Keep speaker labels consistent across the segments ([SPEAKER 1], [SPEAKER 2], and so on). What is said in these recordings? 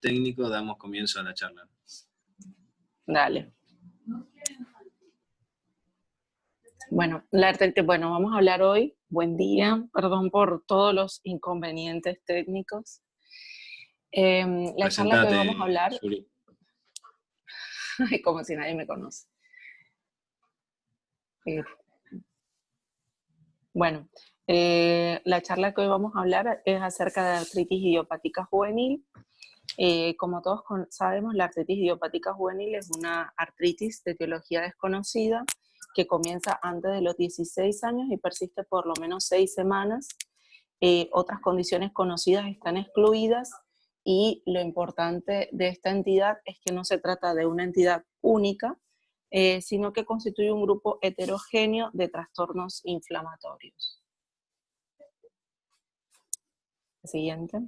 [SPEAKER 1] técnico, damos comienzo a la charla.
[SPEAKER 2] Dale. Bueno, vamos a hablar hoy, buen día, perdón por todos los inconvenientes técnicos. La charla que hoy vamos a hablar, como si nadie me conoce. Bueno, la charla que hoy vamos a hablar es acerca de artritis idiopática juvenil. Como todos sabemos, la artritis idiopática juvenil es una artritis de etiología desconocida que comienza antes de los 16 años y persiste por lo menos 6 semanas. Otras condiciones conocidas están excluidas y lo importante de esta entidad es que no se trata de una entidad única, sino que constituye un grupo heterogéneo de trastornos inflamatorios. Siguiente.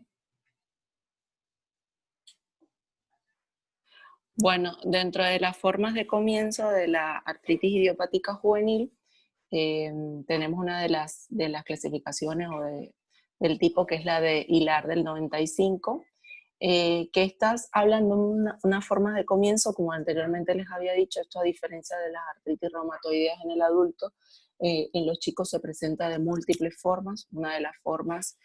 [SPEAKER 2] Bueno, dentro de las formas de comienzo de la artritis idiopática juvenil, tenemos una de las clasificaciones del tipo que es la de Hilar del 95, que estas hablan de una forma de comienzo, como anteriormente les había dicho, esto a diferencia de las artritis reumatoideas en el adulto, en los chicos se presenta de múltiples formas. Una de las formas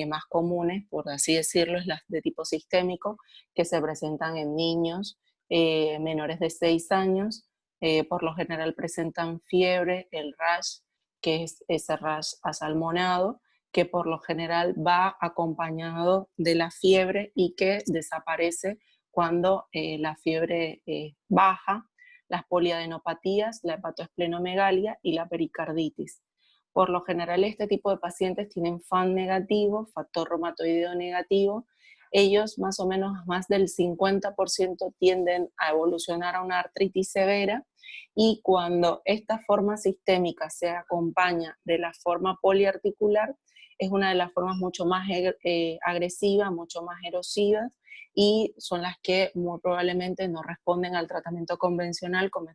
[SPEAKER 2] más comunes, por así decirlo, es la de tipo sistémico, que se presentan en niños menores de 6 años. Por lo general presentan fiebre, el rash, que es ese rash asalmonado, que por lo general va acompañado de la fiebre y que desaparece cuando la fiebre baja, las poliadenopatías, la hepatoesplenomegalia y la pericarditis. Por lo general este tipo de pacientes tienen FAN negativo, factor reumatoideo negativo. Ellos más o menos más del 50% tienden a evolucionar a una artritis severa, y cuando esta forma sistémica se acompaña de la forma poliarticular, es una de las formas mucho más agresivas, mucho más erosivas, y son las que muy probablemente no responden al tratamiento convencional con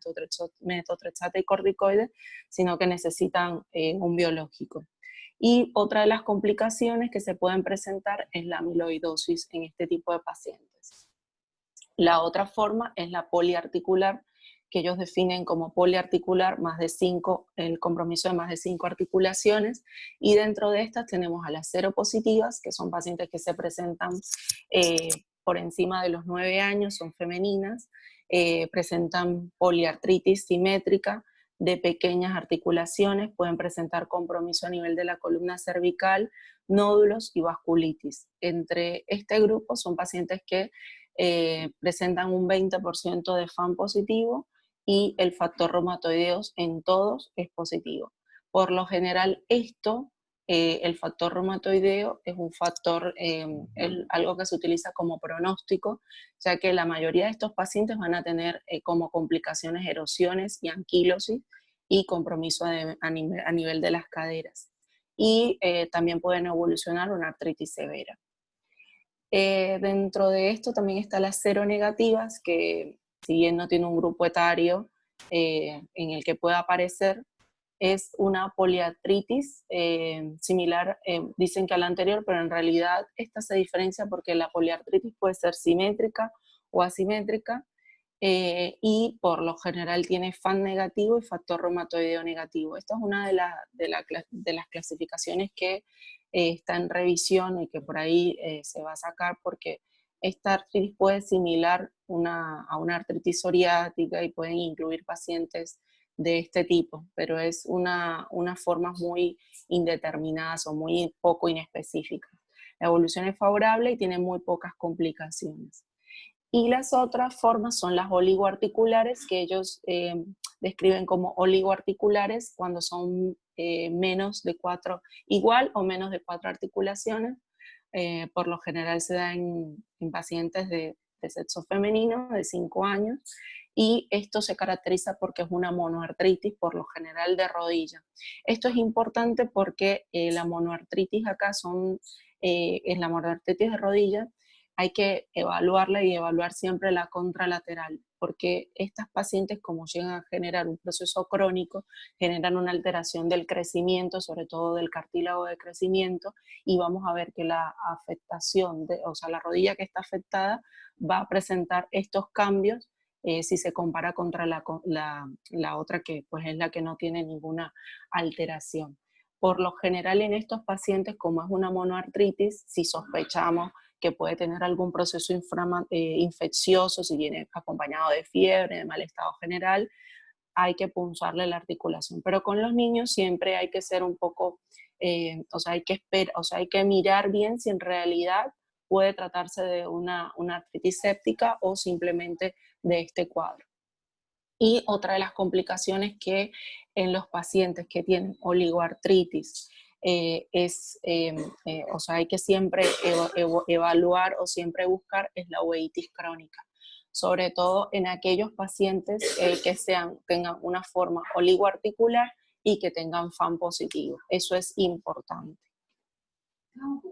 [SPEAKER 2] metotrexato y corticoides, sino que necesitan un biológico. Y otra de las complicaciones que se pueden presentar es la amiloidosis en este tipo de pacientes. La otra forma es la poliarticular, que ellos definen como poliarticular el compromiso de más de 5 articulaciones, y dentro de estas tenemos a las seropositivas, que son pacientes que se presentan por encima de los 9 años, son femeninas, presentan poliartritis simétrica de pequeñas articulaciones, pueden presentar compromiso a nivel de la columna cervical, nódulos y vasculitis. Entre este grupo son pacientes que presentan un 20% de FAN positivo, y el factor reumatoideos en todos es positivo. Por lo general el factor reumatoideo es un factor, algo que se utiliza como pronóstico, ya que la mayoría de estos pacientes van a tener como complicaciones erosiones y anquilosis y compromiso a nivel de las caderas. Y también pueden evolucionar una artritis severa. Dentro de esto también están las seronegativas, que si bien no tiene un grupo etario en el que pueda aparecer, es una poliartritis similar, dicen que a la anterior, pero en realidad esta se diferencia porque la poliartritis puede ser simétrica o asimétrica, y por lo general tiene FAN negativo y factor reumatoideo negativo. Esta es una de las clasificaciones que está en revisión y que por ahí se va a sacar, porque esta artritis puede similar a una artritis psoriática y pueden incluir pacientes de este tipo, pero es una forma muy indeterminadas o muy poco inespecíficas. La evolución es favorable y tiene muy pocas complicaciones. Y las otras formas son las oligoarticulares, que ellos describen como oligoarticulares cuando son menos de 4, igual o menos de 4 articulaciones. Por lo general se da en pacientes de sexo femenino, de 5 años, y esto se caracteriza porque es una monoartritis, por lo general de rodilla. Esto es importante porque la monoartritis acá es la monoartritis de rodilla. Hay que evaluarla y evaluar siempre la contralateral. porque estas pacientes, como llegan a generar un proceso crónico, generan una alteración del crecimiento, sobre todo del cartílago de crecimiento, y vamos a ver que la afectación, o sea, la rodilla que está afectada va a presentar estos cambios si se compara contra la otra que pues es la que no tiene ninguna alteración. Por lo general en estos pacientes, como es una monoartritis, si sospechamos que puede tener algún proceso infeccioso, si viene acompañado de fiebre, de mal estado general, hay que punzarle la articulación. Pero con los niños siempre hay que ser un poco, o sea, hay que esperar, o sea, hay que mirar bien si en realidad puede tratarse de una artritis séptica o simplemente de este cuadro. Y otra de las complicaciones que en los pacientes que tienen oligoartritis o sea, hay que siempre evaluar o siempre buscar es la uveitis crónica, sobre todo en aquellos pacientes que tengan una forma oligoarticular y que tengan FAM positivo. Eso es importante.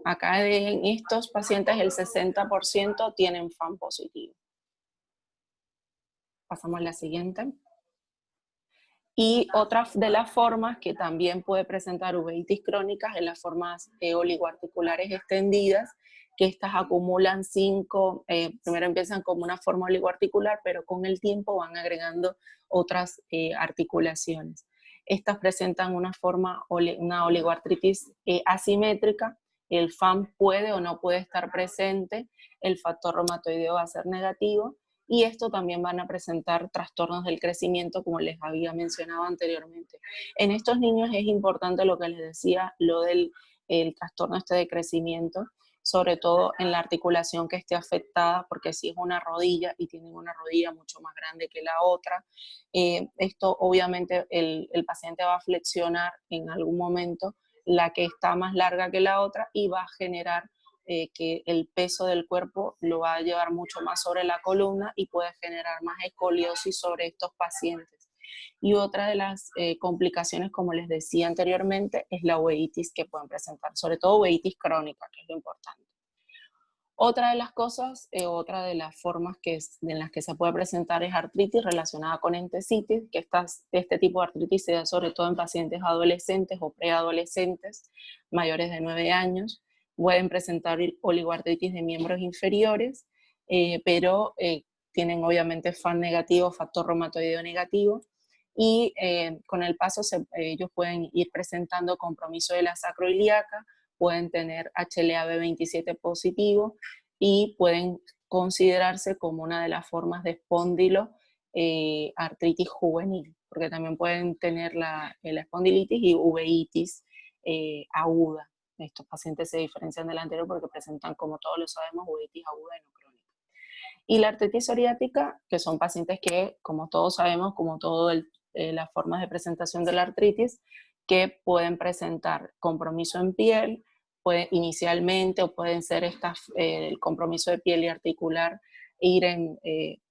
[SPEAKER 2] Acá en estos pacientes el 60% tienen FAM positivo. Pasamos a la siguiente. Y otra de las formas que también puede presentar uveitis crónicas es las formas oligoarticulares extendidas, que estas acumulan primero empiezan como una forma oligoarticular, pero con el tiempo van agregando otras articulaciones. Estas presentan una oligoartritis asimétrica, el FAM puede o no puede estar presente, el factor reumatoideo va a ser negativo, y esto también van a presentar trastornos del crecimiento, como les había mencionado anteriormente. En estos niños es importante lo que les decía, lo del trastorno de crecimiento, sobre todo en la articulación que esté afectada, porque si es una rodilla y tienen una rodilla mucho más grande que la otra, esto obviamente el paciente va a flexionar en algún momento la que está más larga que la otra y va a generar que el peso del cuerpo lo va a llevar mucho más sobre la columna y puede generar más escoliosis sobre estos pacientes. Y otra de las complicaciones, como les decía anteriormente, es la uveitis que pueden presentar, sobre todo uveitis crónica, que es lo importante. Otra de las cosas, otra de las formas en las que se puede presentar es artritis relacionada con entesitis, que este tipo de artritis se da sobre todo en pacientes adolescentes o preadolescentes mayores de 9 años. Pueden presentar oligoartritis de miembros inferiores, pero tienen obviamente FAM negativo, factor reumatoideo negativo, y con el paso ellos pueden ir presentando compromiso de la sacroiliaca, pueden tener HLA-B27 positivo y pueden considerarse como una de las formas de espóndilo artritis juvenil, porque también pueden tener la espondilitis y uveitis aguda. Estos pacientes se diferencian del anterior porque presentan, como todos lo sabemos, uveitis aguda y no crónica. Y la artritis psoriática, que son pacientes que, como todos sabemos, como todas las formas de presentación de la artritis, que pueden presentar compromiso en piel, inicialmente, o pueden ser el compromiso de piel y articular,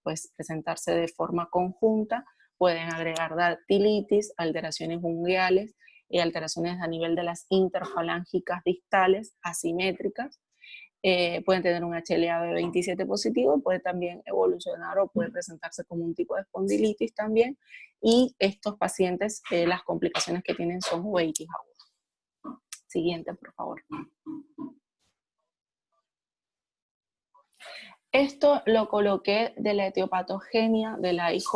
[SPEAKER 2] pues presentarse de forma conjunta, pueden agregar dactilitis, alteraciones unguiales y alteraciones a nivel de las interfalángicas distales asimétricas. Pueden tener un HLA-B27 positivo, puede también evolucionar o puede presentarse como un tipo de espondilitis también, y estos pacientes, las complicaciones que tienen son uveitis aguda. Siguiente, por favor. Esto lo coloqué de la etiopatogenia de la IJ,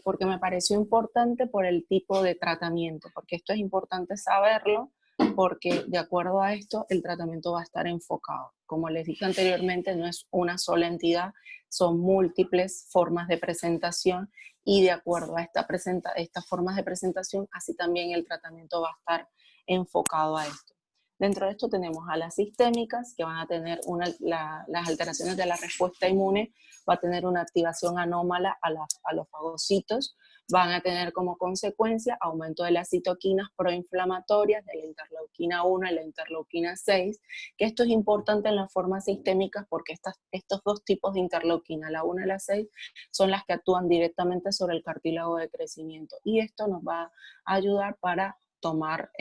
[SPEAKER 2] porque me pareció importante por el tipo de tratamiento, porque esto es importante saberlo, porque de acuerdo a esto el tratamiento va a estar enfocado. Como les dije anteriormente, no es una sola entidad, son múltiples formas de presentación, y de acuerdo a estas formas de presentación, así también el tratamiento va a estar enfocado a esto. Dentro de esto tenemos a las sistémicas, que van a tener las alteraciones de la respuesta inmune, va a tener una activación anómala a los fagocitos, van a tener como consecuencia aumento de las citoquinas proinflamatorias, de la interleuquina 1 y la interleuquina 6, que esto es importante en las formas sistémicas porque estos dos tipos de interleuquina, la 1 y la 6, son las que actúan directamente sobre el cartílago de crecimiento, y esto nos va a ayudar para tomar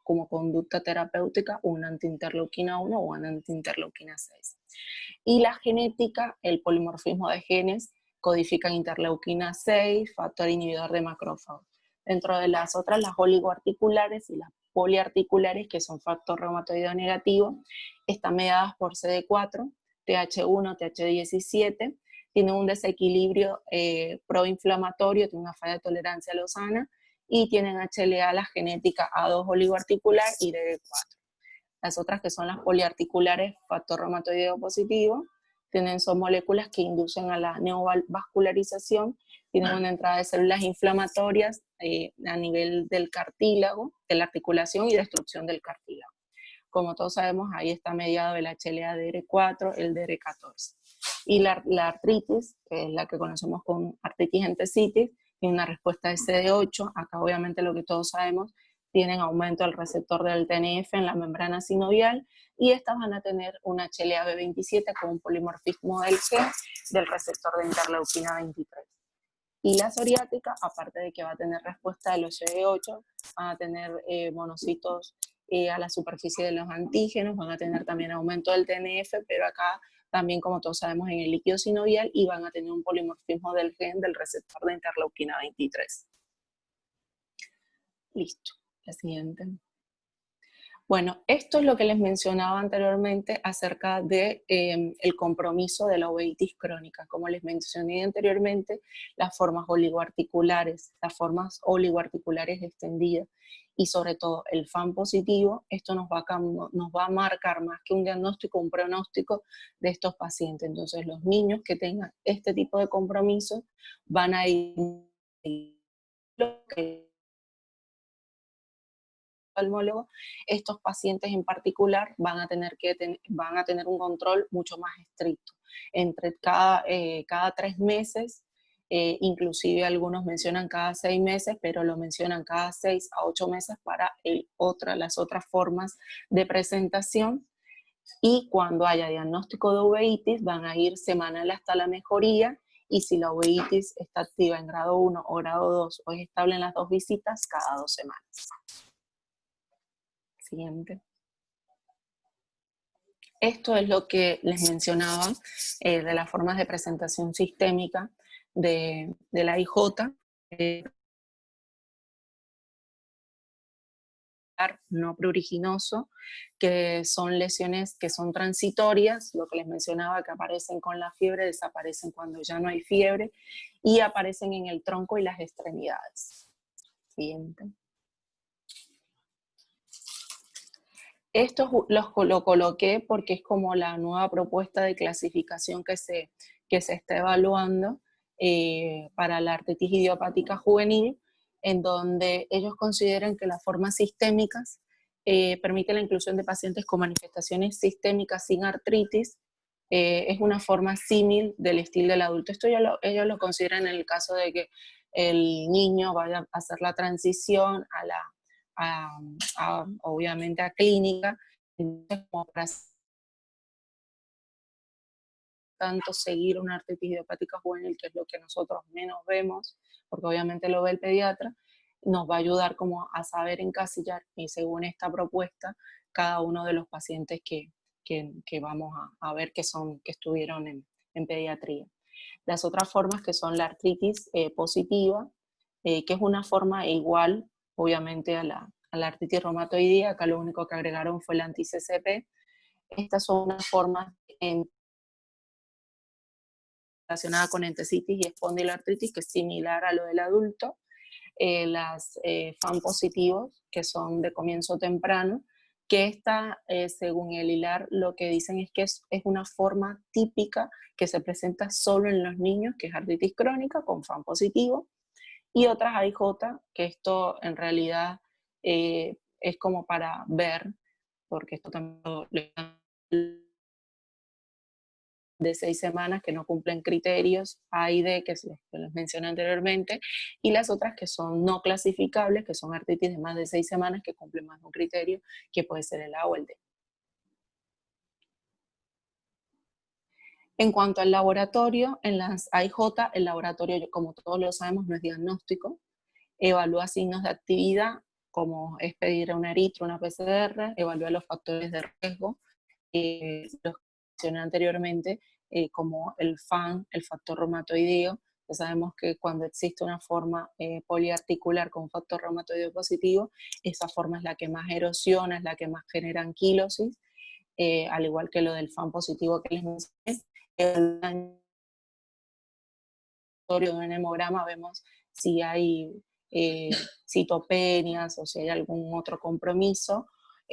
[SPEAKER 2] como conducta terapéutica una antiinterleuquina 1 o una antiinterleuquina 6. Y la genética, el polimorfismo de genes, codifican interleuquina 6, factor inhibidor de macrófagos. Dentro de las otras, las oligoarticulares y las poliarticulares, que son factor reumatoideo negativo, están mediadas por CD4, TH1, TH17, tienen un desequilibrio proinflamatorio, tienen una falla de tolerancia lozana, y tienen HLA, la genética A2 oligoarticular y DD4. Las otras, que son las poliarticulares, factor reumatoideo positivo, son moléculas que inducen a la neovascularización, tienen una entrada de células inflamatorias a nivel del cartílago, de la articulación y destrucción del cartílago. Como todos sabemos, ahí está mediado el HLA-DR4, el DR14. Y la artritis, que es la que conocemos como artritis entesitis, tiene una respuesta de CD8. Acá obviamente lo que todos sabemos, tienen aumento del receptor del TNF en la membrana sinovial, y estas van a tener un HLA-B27 con un polimorfismo del G del receptor de interleuquina 23. Y la psoriática, aparte de que va a tener respuesta de los CD8, van a tener monocitos a la superficie de los antígenos, van a tener también aumento del TNF, pero acá también, como todos sabemos, en el líquido sinovial, y van a tener un polimorfismo del gen del receptor de interleuquina 23. Listo, la siguiente. Bueno, esto es lo que les mencionaba anteriormente acerca de el compromiso de la uveitis crónica. Como les mencioné anteriormente, las formas oligoarticulares, las formas oligoarticulares extendidas y sobre todo el FAM positivo, esto nos va a marcar más que un diagnóstico, un pronóstico de estos pacientes. Entonces los niños que tengan este tipo de compromiso van a ir oftalmólogo. Estos pacientes en particular van a tener un control mucho más estricto. Entre cada 3 meses, inclusive algunos mencionan cada 6 meses, pero lo mencionan cada 6 a 8 meses para las otras formas de presentación. Y cuando haya diagnóstico de uveitis, van a ir semanal hasta la mejoría, y si la uveitis está activa en grado 1 o grado 2 o es estable en las 2 visitas, cada 2 semanas. Siguiente. Esto es lo que les mencionaba de las formas de presentación sistémica de la IJ. No pruriginoso, que son lesiones que son transitorias, lo que les mencionaba, que aparecen con la fiebre, desaparecen cuando ya no hay fiebre, y aparecen en el tronco y las extremidades. Siguiente. Esto lo coloqué porque es como la nueva propuesta de clasificación que se está evaluando para la artritis idiopática juvenil, en donde ellos consideran que las formas sistémicas permiten la inclusión de pacientes con manifestaciones sistémicas sin artritis. Es una forma símil del estilo del adulto. Esto ellos lo consideran en el caso de que el niño vaya a hacer la transición obviamente a clínica. Entonces, como para tanto seguir una artritis idiopática juvenil, que es lo que nosotros menos vemos, porque obviamente lo ve el pediatra, nos va a ayudar como a saber encasillar, y según esta propuesta, cada uno de los pacientes que vamos a ver que estuvieron en pediatría. Las otras formas, que son la artritis positiva, que es una forma igual, obviamente, a la artritis reumatoidea. Acá lo único que agregaron fue la anti-CCP. Estas son unas formas relacionadas con entesitis y espondiloartritis, que es similar a lo del adulto. Las FAM positivos, que son de comienzo temprano, que esta, según el HILAR, lo que dicen es que es una forma típica que se presenta solo en los niños, que es artritis crónica con FAM positivo. Y otras AIJ, que esto en realidad es como para ver, porque esto también de 6 semanas que no cumplen criterios A y D, que les mencioné anteriormente, y las otras que son no clasificables, que son artritis de más de 6 semanas que cumplen más de un criterio, que puede ser el A o el D. En cuanto al laboratorio, en las AIJ, el laboratorio, como todos lo sabemos, no es diagnóstico, evalúa signos de actividad, como es pedir una eritro, una PCR, evalúa los factores de riesgo, los que mencioné anteriormente, como el FAN, el factor reumatoideo. Ya sabemos que cuando existe una forma poliarticular con factor reumatoideo positivo, esa forma es la que más erosiona, es la que más genera anquilosis, al igual que lo del FAN positivo que les mencioné. El de un hemograma vemos si hay citopenias o si hay algún otro compromiso,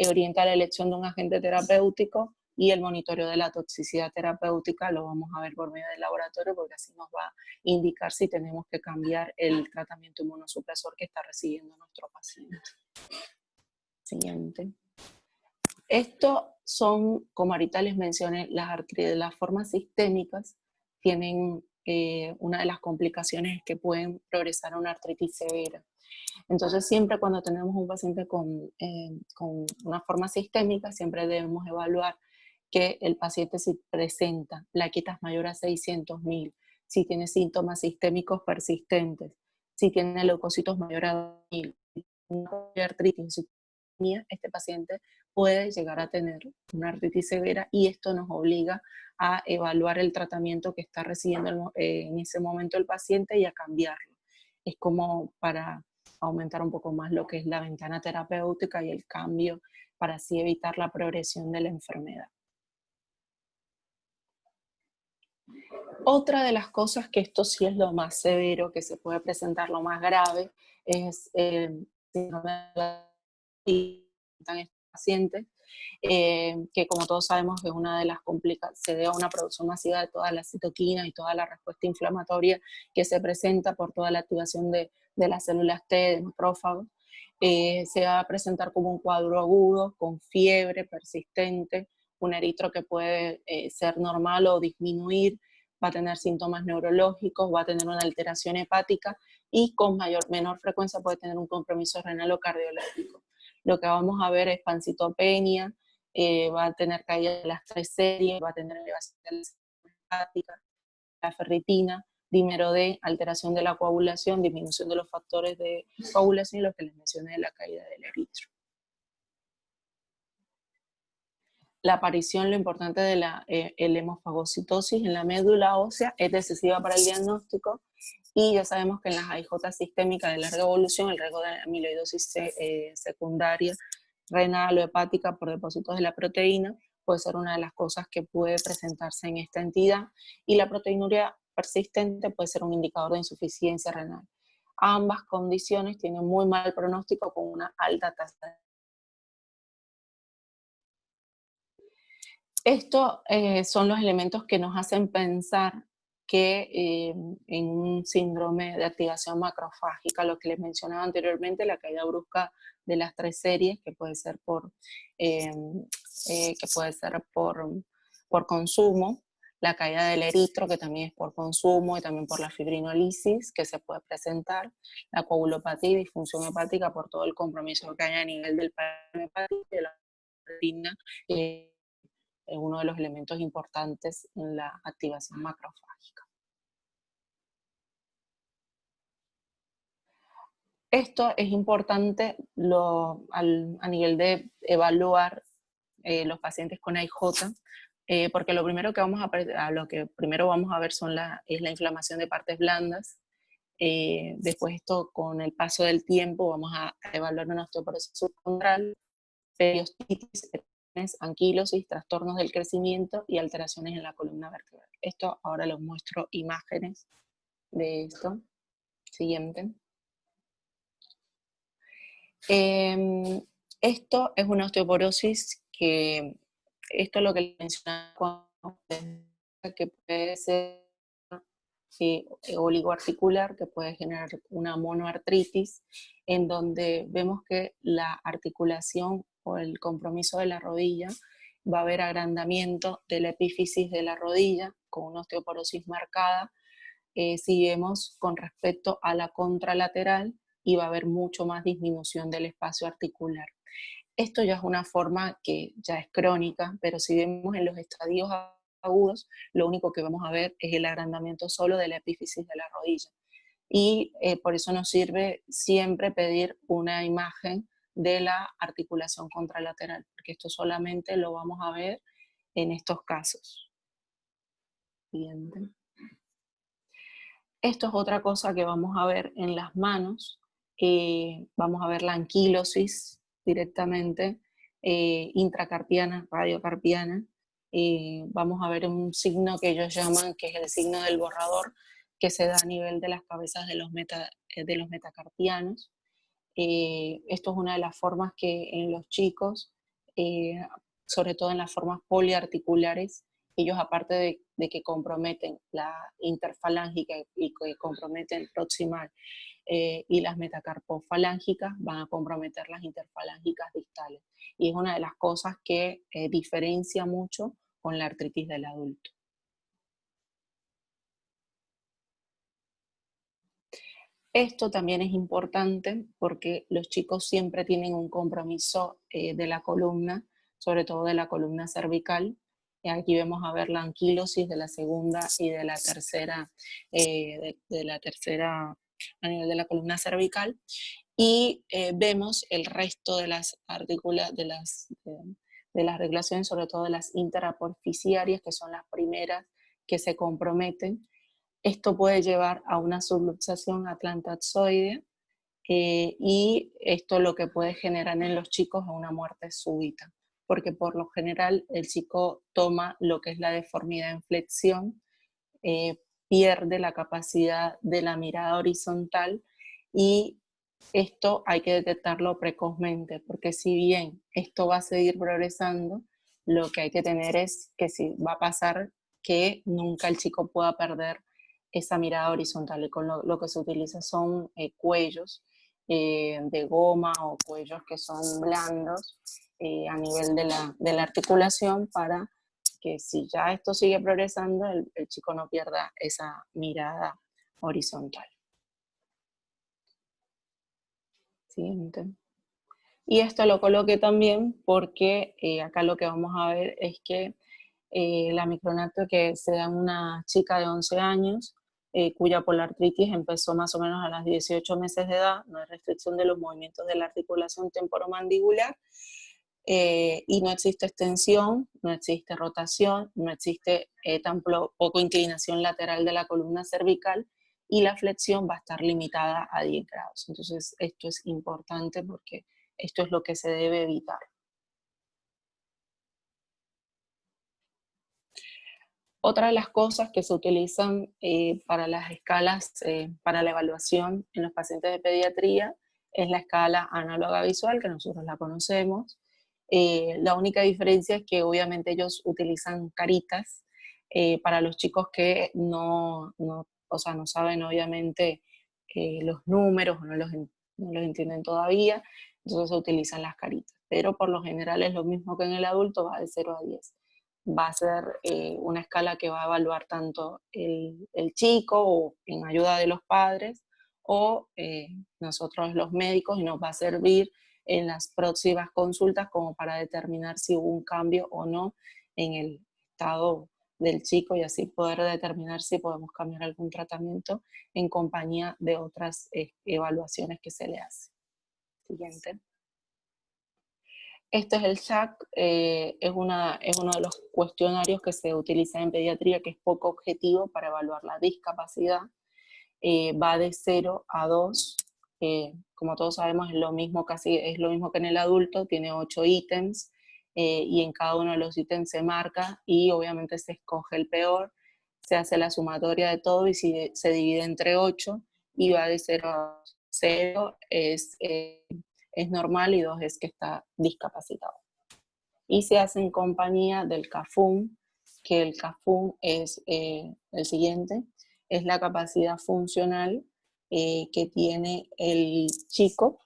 [SPEAKER 2] orienta la elección de un agente terapéutico y el monitoreo de la toxicidad terapéutica lo vamos a ver por medio del laboratorio porque así nos va a indicar si tenemos que cambiar el tratamiento inmunosupresor que está recibiendo nuestro paciente. Siguiente. Esto son, como ahorita les mencioné, las formas sistémicas tienen una de las complicaciones es que pueden progresar a una artritis severa. Entonces siempre cuando tenemos un paciente con una forma sistémica, siempre debemos evaluar que el paciente si presenta plaquetas mayores a 600.000, si tiene síntomas sistémicos persistentes, si tiene leucocitos mayores a 2.000, una artritis, este paciente puede llegar a tener una artritis severa y esto nos obliga a evaluar el tratamiento que está recibiendo en ese momento el paciente y a cambiarlo. Es como para aumentar un poco más lo que es la ventana terapéutica y el cambio para así evitar la progresión de la enfermedad. Otra de las cosas que esto sí es lo más severo, que se puede presentar lo más grave, es síndrome de estos pacientes, que como todos sabemos es una de las complicaciones, se debe a una producción masiva de todas las citoquinas y toda la respuesta inflamatoria que se presenta por toda la activación de las células T, de macrófagos. Se va a presentar como un cuadro agudo, con fiebre persistente, un eritro que puede ser normal o disminuir, va a tener síntomas neurológicos, va a tener una alteración hepática y con menor frecuencia puede tener un compromiso renal o cardiológico. Lo que vamos a ver es pancitopenia, va a tener caída de las 3 series, va a tener elevación de la hepática, la ferritina, dímero D, alteración de la coagulación, disminución de los factores de coagulación y lo que les mencioné de la caída del eritro. La aparición, lo importante de la hemofagocitosis en la médula ósea es decisiva para el diagnóstico y ya sabemos que en las AIJ sistémicas de larga evolución, el riesgo de amiloidosis secundaria, renal o hepática por depósitos de la proteína puede ser una de las cosas que puede presentarse en esta entidad y la proteinuria persistente puede ser un indicador de insuficiencia renal. Ambas condiciones tienen muy mal pronóstico con una alta tasa de... Estos son los elementos que nos hacen pensar que en un síndrome de activación macrofágica, lo que les mencionaba anteriormente, la caída brusca de las 3 series, que puede ser por consumo, la caída del eritro, que también es por consumo, y también por la fibrinolisis que se puede presentar, la coagulopatía y disfunción hepática por todo el compromiso que hay a nivel del parámetro hepático y de la proteína, es uno de los elementos importantes en la activación macrofágica. Esto es importante a nivel de evaluar los pacientes con AIJ, porque lo primero que vamos a ver es la inflamación de partes blandas. Después esto, con el paso del tiempo, vamos a evaluar una osteoporosis subcondral, periostitis, anquilosis, trastornos del crecimiento y alteraciones en la columna vertebral. Esto ahora les muestro imágenes de esto. Siguiente. Esto es una osteoporosis esto es lo que les mencionaba, que puede ser oligoarticular, que puede generar una monoartritis, en donde vemos que la articulación o el compromiso de la rodilla va a haber agrandamiento de la epífisis de la rodilla con una osteoporosis marcada. Si vemos con respecto a la contralateral, y va a haber mucho más disminución del espacio articular. Esto ya es una forma que ya es crónica, pero si vemos en los estadios agudos, lo único que vamos a ver es el agrandamiento solo de la epífisis de la rodilla. Y por eso nos sirve siempre pedir una imagen de la articulación contralateral, porque esto solamente lo vamos a ver en estos casos. Siguiente. Esto es otra cosa que vamos a ver en las manos. Vamos a ver la anquilosis directamente, intracarpiana, radiocarpiana. Vamos a ver un signo que ellos llaman, que es el signo del borrador, que se da a nivel de las cabezas de los metacarpianos. Esto es una de las formas que en los chicos, sobre todo en las formas poliarticulares, ellos aparte de que comprometen la interfalángica y que comprometen proximal y las metacarpofalángicas, van a comprometer las interfalángicas distales. Y es una de las cosas que diferencia mucho con la artritis del adulto. Esto también es importante porque los chicos siempre tienen un compromiso de la columna, sobre todo de la columna cervical. Aquí vemos a ver la anquilosis de la segunda y de la tercera, de la tercera a nivel de la columna cervical. Y vemos el resto de las de las regulaciones, sobre todo de las interapofisiarias, que son las primeras que se comprometen. Esto puede llevar a una subluxación atlantozoidea y esto lo que puede generar en los chicos es una muerte súbita, porque por lo general el chico toma lo que es la deformidad en flexión, pierde la capacidad de la mirada horizontal y esto hay que detectarlo precozmente, porque si bien esto va a seguir progresando, lo que hay que tener es que si va a pasar que nunca el chico pueda perder esa mirada horizontal. Y con lo que se utiliza son cuellos de goma o cuellos que son blandos a nivel de la articulación para que si ya esto sigue progresando, el chico no pierda esa mirada horizontal. Siguiente. Y esto lo coloqué también porque acá lo que vamos a ver es que la micronatio que se da en una chica de 11 años, cuya polartritis empezó más o menos a los 18 meses de edad, no hay restricción de los movimientos de la articulación temporomandibular, y no existe extensión, no existe rotación, no existe tampoco inclinación lateral de la columna cervical, y la flexión va a estar limitada a 10 grados. Entonces esto es importante porque esto es lo que se debe evitar. Otra de las cosas que se utilizan para las escalas, para la evaluación en los pacientes de pediatría, es la escala análoga visual, que nosotros la conocemos. La única diferencia es que obviamente ellos utilizan caritas para los chicos que o sea, no saben obviamente los números o no los entienden todavía, entonces se utilizan las caritas. Pero por lo general es lo mismo que en el adulto, va de 0 a 10. Va a ser una escala que va a evaluar tanto el chico o en ayuda de los padres o nosotros los médicos, y nos va a servir en las próximas consultas como para determinar si hubo un cambio o no en el estado del chico y así poder determinar si podemos cambiar algún tratamiento en compañía de otras evaluaciones que se le hace. Siguiente. Este es el SHAQ, es uno de los cuestionarios que se utiliza en pediatría, que es poco objetivo para evaluar la discapacidad. Va de 0 a 2, como todos sabemos es lo mismo, casi es lo mismo que en el adulto, tiene 8 ítems y en cada uno de los ítems se marca y obviamente se escoge el peor, se hace la sumatoria de todo y se divide entre 8 y va de 0 a 2. 0 es normal y 2 es que está discapacitado. Y se hace en compañía del CAFUM, que el CAFUM es el siguiente, es la capacidad funcional que tiene el chico,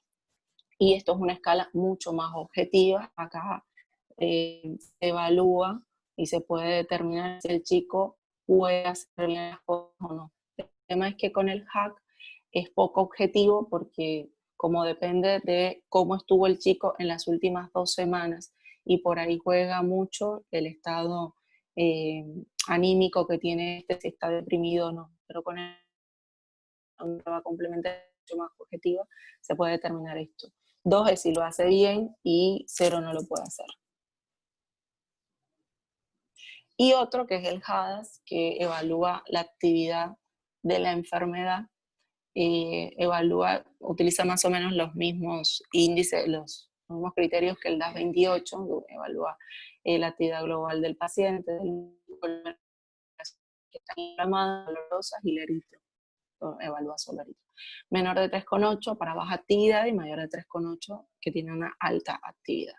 [SPEAKER 2] y esto es una escala mucho más objetiva. Acá se evalúa y se puede determinar si el chico puede hacer bien las cosas o no. El tema es que con el HAQ es poco objetivo porque como depende de cómo estuvo el chico en las últimas 2 semanas y por ahí juega mucho el estado anímico que tiene si está deprimido o no, pero con una prueba complementaria mucho más objetiva se puede determinar esto. 2 es si lo hace bien y 0 no lo puede hacer. y otro que es el HADAS, que evalúa la actividad de la enfermedad, utiliza más o menos los mismos índices, los mismos criterios que el DAS-28, evalúa la actividad global del paciente, que están inflamadas, dolorosas y el eritro, evalúa solo eritro. Menor de 3,8 para baja actividad y mayor de 3,8 que tiene una alta actividad.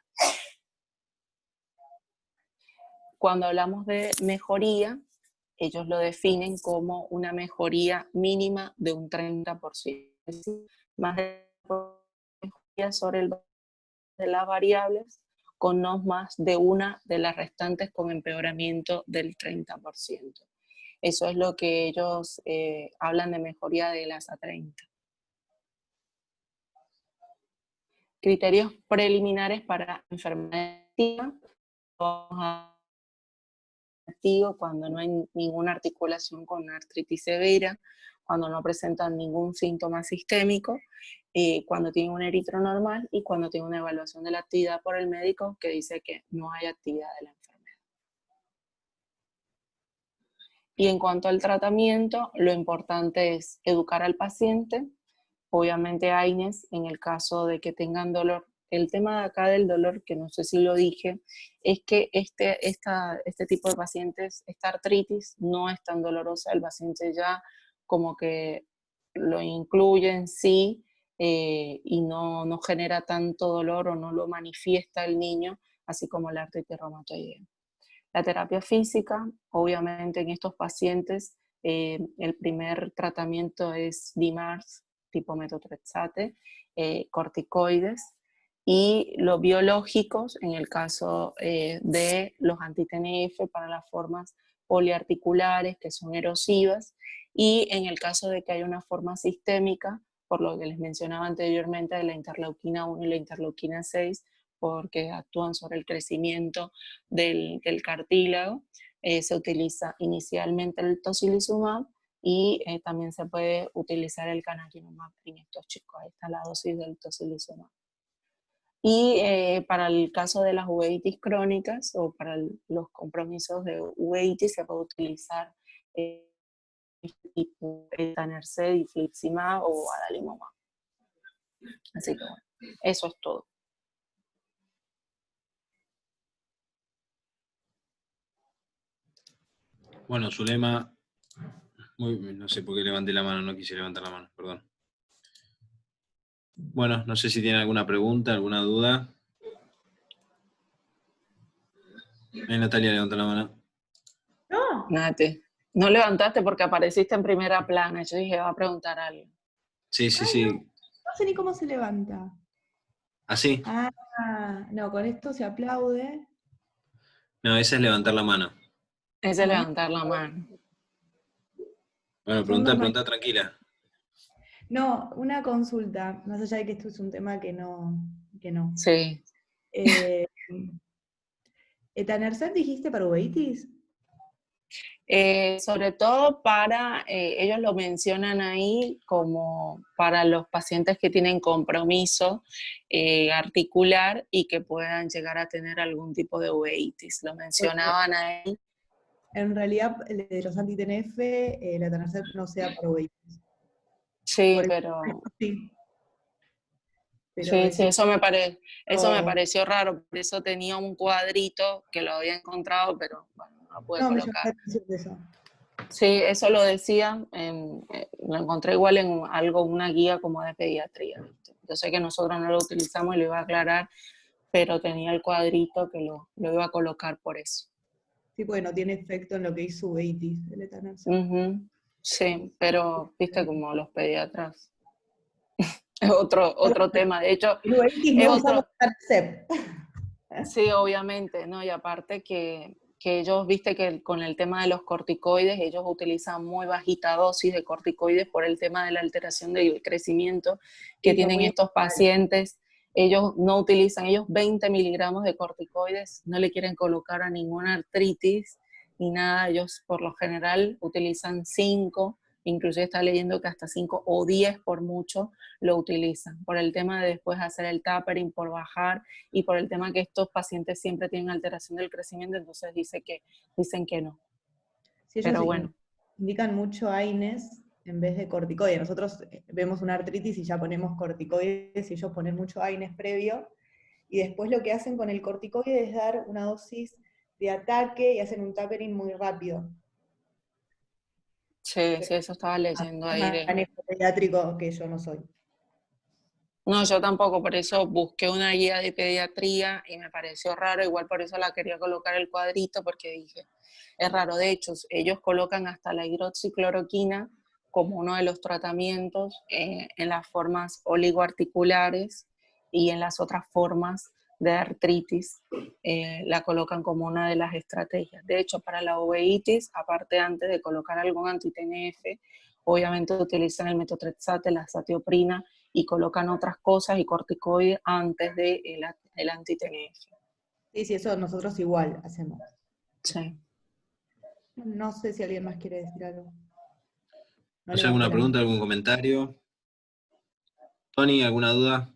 [SPEAKER 2] Cuando hablamos de mejoría, ellos lo definen como una mejoría mínima de un 30%, es decir, más de mejoría sobre el de las variables, con no más de una de las restantes con empeoramiento del 30%. Eso es lo que ellos hablan de mejoría de las A30. Criterios preliminares para enfermedad activa. Activo cuando no hay ninguna articulación con artritis severa, cuando no presentan ningún síntoma sistémico, cuando tienen un eritro normal y cuando tienen una evaluación de la actividad por el médico que dice que no hay actividad de la enfermedad. Y en cuanto al tratamiento, lo importante es educar al paciente, obviamente AINES, en el caso de que tengan dolor. El tema de acá del dolor, que no sé si lo dije, es que este tipo de pacientes, esta artritis no es tan dolorosa, el paciente ya como que lo incluye en sí y no genera tanto dolor o no lo manifiesta el niño, así como la artritis reumatoidea. La terapia física, obviamente en estos pacientes, el primer tratamiento es DMARS, tipo metotrexate, corticoides, y los biológicos, en el caso de los anti-TNF para las formas poliarticulares que son erosivas, y en el caso de que haya una forma sistémica, por lo que les mencionaba anteriormente de la interleuquina 1 y la interleuquina 6, porque actúan sobre el crecimiento del cartílago, se utiliza inicialmente el tocilizumab y también se puede utilizar el canakinumab en estos chicos. Ahí está la dosis del tocilizumab. Y para el caso de las uveitis crónicas o para los compromisos de uveitis se puede utilizar tipo etanercept, infliximab o adalimumab. Así que bueno, eso es todo.
[SPEAKER 1] Bueno, Zulema, no sé por qué levanté la mano, no quise levantar la mano, perdón. Bueno, no sé si tiene alguna pregunta, alguna duda. Natalia levantó la mano.
[SPEAKER 3] No.
[SPEAKER 2] Nati, no levantaste porque apareciste en primera plana. Yo dije, va a preguntar algo.
[SPEAKER 1] Sí, sí,
[SPEAKER 3] Ay,
[SPEAKER 1] sí.
[SPEAKER 3] No sé ni cómo se levanta.
[SPEAKER 1] ¿Así?
[SPEAKER 3] No, con esto se aplaude.
[SPEAKER 1] No, esa es levantar la mano.
[SPEAKER 2] Ese es levantar la mano.
[SPEAKER 1] Bueno, pregunta tranquila.
[SPEAKER 3] No, una consulta, más allá de que esto es un tema que no.
[SPEAKER 2] Sí.
[SPEAKER 3] ¿Etanercept dijiste para uveitis?
[SPEAKER 2] Sobre todo para, ellos lo mencionan ahí como para los pacientes que tienen compromiso articular y que puedan llegar a tener algún tipo de uveitis. Lo mencionaban ahí.
[SPEAKER 3] En realidad, el de los anti-TNF, el etanercept no sea para uveitis.
[SPEAKER 2] Sí, pero...
[SPEAKER 3] Sí.
[SPEAKER 2] Sí, eso me pareció raro, por eso tenía un cuadrito que lo había encontrado, pero bueno, no lo pude colocar.
[SPEAKER 3] Eso.
[SPEAKER 2] Sí, eso lo decía, lo encontré igual en una guía como de pediatría. ¿Viste? Yo sé que nosotros no lo utilizamos y lo iba a aclarar, pero tenía el cuadrito que lo iba a colocar por eso.
[SPEAKER 3] Sí, porque no tiene efecto en lo que hizo uveitis, el etanercept.
[SPEAKER 2] Sí, pero viste como los pediatras. Es otro tema, de hecho,
[SPEAKER 3] es otro.
[SPEAKER 2] Sí, obviamente, ¿no? Y aparte que ellos, viste que con el tema de los corticoides, ellos utilizan muy bajita dosis de corticoides por el tema de la alteración del crecimiento que tienen estos pacientes. Ellos no utilizan, ellos 20 miligramos de corticoides, no le quieren colocar a ninguna artritis ni nada, ellos por lo general utilizan 5 inclusive está leyendo que hasta 5 o 10 por mucho lo utilizan, por el tema de después hacer el tapering, por bajar, y por el tema que estos pacientes siempre tienen alteración del crecimiento, entonces dicen que no.
[SPEAKER 3] Si ellos
[SPEAKER 2] Pero bueno.
[SPEAKER 3] indican mucho AINES en vez de corticoides. Nosotros vemos una artritis y ya ponemos corticoides, y ellos ponen mucho AINES previo, y después lo que hacen con el corticoide es dar una dosis de ataque y hacen un tapering muy rápido.
[SPEAKER 2] Sí, eso estaba leyendo ahí de...
[SPEAKER 3] Manejo pediátrico que yo no soy.
[SPEAKER 2] No, yo tampoco, por eso busqué una guía de pediatría y me pareció raro, igual por eso la quería colocar el cuadrito, porque dije, es raro. De hecho, ellos colocan hasta la hidroxicloroquina como uno de los tratamientos en las formas oligoarticulares, y en las otras formas de artritis la colocan como una de las estrategias. De hecho, para la uveitis, aparte antes de colocar algún anti-TNF, obviamente utilizan el metotrexate, la azatioprina, y colocan otras cosas y corticoides antes del el anti-TNF.
[SPEAKER 3] Sí, eso nosotros igual hacemos.
[SPEAKER 2] Sí.
[SPEAKER 3] No sé si alguien más quiere decir algo.
[SPEAKER 1] ¿No hay alguna pregunta, algún comentario? Tony, ¿alguna duda?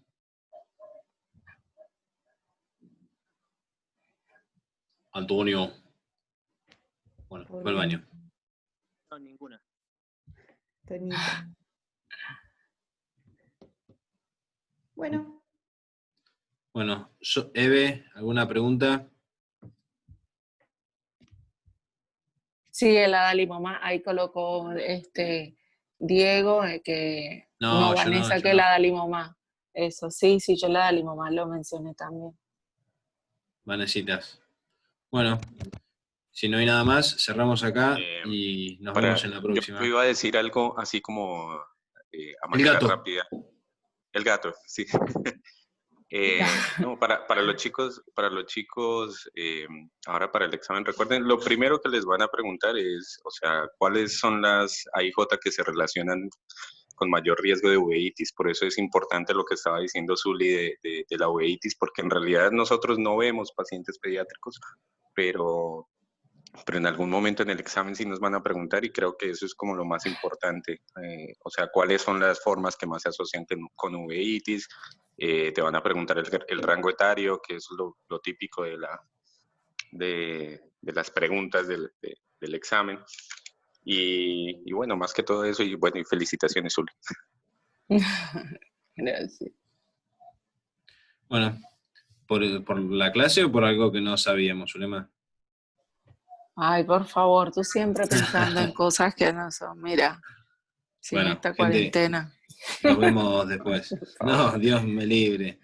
[SPEAKER 1] Antonio. Bueno, fue al baño.
[SPEAKER 4] No, ninguna.
[SPEAKER 3] Tonito. Bueno.
[SPEAKER 1] Bueno, Eve, ¿alguna pregunta?
[SPEAKER 2] Sí, el adalimumab, ahí colocó Diego, que no, Vanessa, que el adalimumab. Eso, sí, yo el adalimumab lo mencioné también.
[SPEAKER 1] Vanesitas. Bueno, si no hay nada más, cerramos acá y nos vemos en la próxima.
[SPEAKER 4] Yo iba a decir algo así como a manera rápida. El gato, sí. No, para los chicos, ahora para el examen, recuerden, lo primero que les van a preguntar es, o sea, cuáles son las AIJ que se relacionan con mayor riesgo de uveitis. Por eso es importante lo que estaba diciendo Zuli de la uveitis, porque en realidad nosotros no vemos pacientes pediátricos, pero en algún momento en el examen sí nos van a preguntar, y creo que eso es como lo más importante. O sea, cuáles son las formas que más se asocian con uveitis. Te van a preguntar el rango etario, que es lo típico de las preguntas del examen. Y bueno, más que todo eso, y bueno, y felicitaciones, Zuli.
[SPEAKER 2] Gracias.
[SPEAKER 1] Bueno, ¿por la clase o por algo que no sabíamos, Zulema?
[SPEAKER 2] Ay, por favor, tú siempre pensando en cosas que no son. Mira, sin
[SPEAKER 1] bueno,
[SPEAKER 2] esta
[SPEAKER 1] gente,
[SPEAKER 2] cuarentena.
[SPEAKER 1] Nos vemos después. No, Dios me libre.